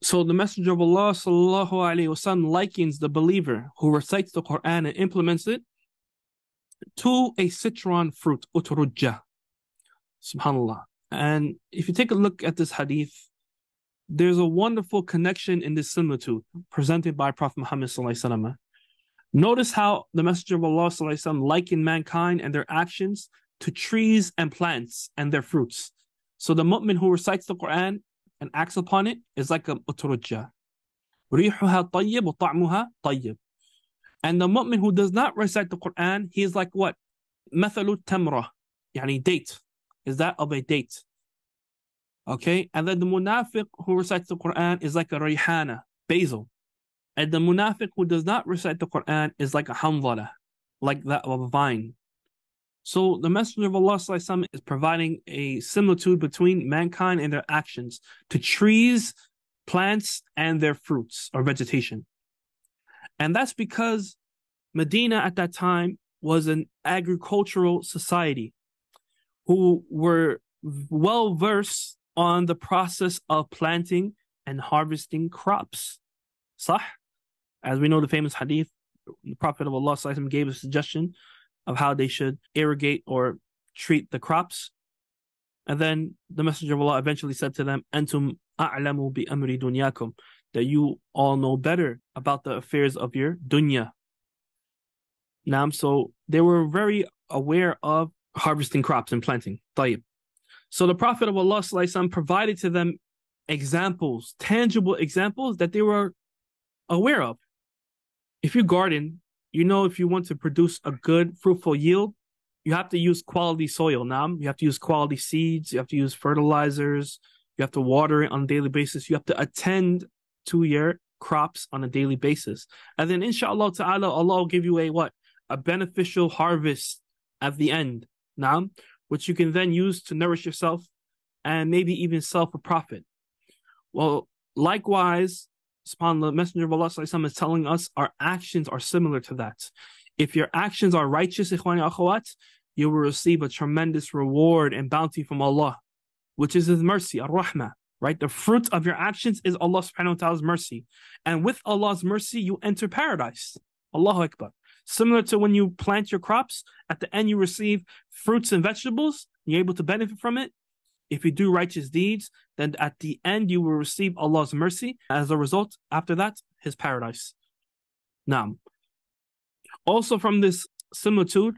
So the Messenger of Allah sallallahu alaihi wasallam likens the believer who recites the Quran and implements it to a citron fruit, uturujja. Subhanallah. And if you take a look at this hadith, there's a wonderful connection in this similitude presented by Prophet Muhammad sallallahu alaihi wasallam. Notice how the Messenger of Allah sallallahu alaihi wasallam likened mankind and their actions to trees and plants and their fruits. So the mu'min who recites the Quran and acts upon it is like a uturujja. رِيحُهَا طَيِّبُ وَطَعْمُهَا طَيِّب. And the mu'min who does not recite the Quran, he is like what? مَثَلُ التَّمْرَةِ, يعني date. Is that of a date. Okay? And then the munafiq who recites the Quran is like a rayhana, basil. And the munafiq who does not recite the Quran is like a hamdala, like that of a vine. So the Messenger of Allah is providing a similitude between mankind and their actions to trees, plants, and their fruits or vegetation. And that's because Medina at that time was an agricultural society who were well versed on the process of planting and harvesting crops. Sah? As we know, the famous hadith, the Prophet of Allah gave a suggestion of how they should irrigate or treat the crops. And then the Messenger of Allah eventually said to them, Antum a'lamu bi amri dunyakum, that you all know better about the affairs of your dunya. Now, so they were very aware of harvesting crops and planting. Tayyib. So the Prophet of Allah provided to them examples, tangible examples that they were aware of. If you garden, you know if you want to produce a good, fruitful yield, you have to use quality soil. Now, you have to use quality seeds, you have to use fertilizers, you have to water it on a daily basis, you have to attend to your crops on a daily basis. And then inshallah ta'ala, Allah will give you a what? A beneficial harvest at the end. Now, which you can then use to nourish yourself and maybe even sell for profit. Well, likewise, SubhanAllah, the Messenger of Allah is telling us our actions are similar to that. If your actions are righteous, ikhwani akhawat, you will receive a tremendous reward and bounty from Allah, which is His mercy, ar-Rahmah, right? The fruit of your actions is Allah subhanahu wa ta'ala's mercy. And with Allah's mercy, you enter paradise. Allahu Akbar. Similar to when you plant your crops, at the end you receive fruits and vegetables, you're able to benefit from it. If you do righteous deeds, then at the end you will receive Allah's mercy. As a result, after that, His paradise. Now, also from this similitude,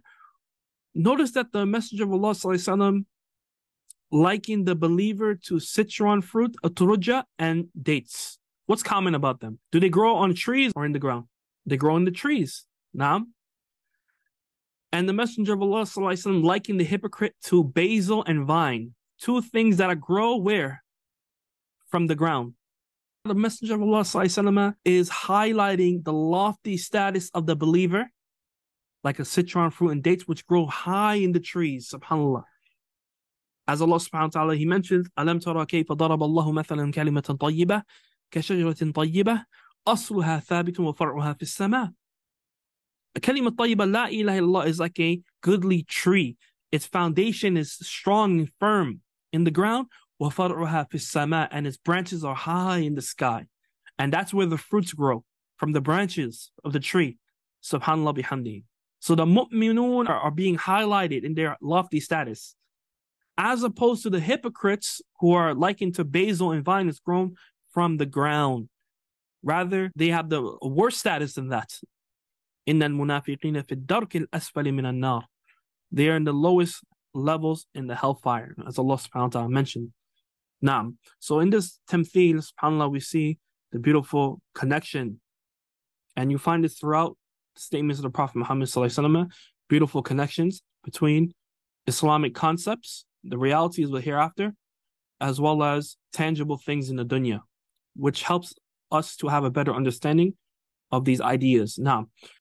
notice that the Messenger of Allah ﷺ likened the believer to citron fruit, uturujja, and dates. What's common about them? Do they grow on trees or in the ground? They grow in the trees. Now, and the Messenger of Allah ﷺ likened the hypocrite to basil and vine. Two things that grow where? From the ground. The Messenger of Allah ﷺ is highlighting the lofty status of the believer, like a citron fruit and dates, which grow high in the trees, subhanAllah. As Allah subhanahu wa ta'ala, He mentions, أَلَمْ تَرَى كَيْفَ ضَرَبَ اللَّهُ مَثَلًا كَلِمَةً طَيِّبَةً كَشَجَرَةٍ طَيِّبَةٍ أَصْلُهَا ثَابِتٌ وَفَرْعُهَا فِي السَّمَاءِ. A kalima tayyibah, la ilaha illallah, is like a goodly tree. Its foundation is strong and firm in the ground, وَفَرْعُهَا فِي السَّمَاءِ, and its branches are high in the sky. And that's where the fruits grow, from the branches of the tree. Subhanallah bihamdi. So the mu'minun are being highlighted in their lofty status, as opposed to the hypocrites who are likened to basil and vine that's grown from the ground. Rather, they have the worse status than that. إِنَّ الْمُنَافِقِينَ فِي الدَّرْكِ الْأَسْفَلِ مِنَ النَّارِ. They are in the lowest levels in the hellfire, as Allah subhanahu wa ta'ala mentioned. Now, so in this tamthil, subhanAllah, we see the beautiful connection. And you find this throughout the statements of the Prophet Muhammad sallallahu alaihi wasallam, beautiful connections between Islamic concepts, the realities of the hereafter, as well as tangible things in the dunya, which helps us to have a better understanding of these ideas. Now,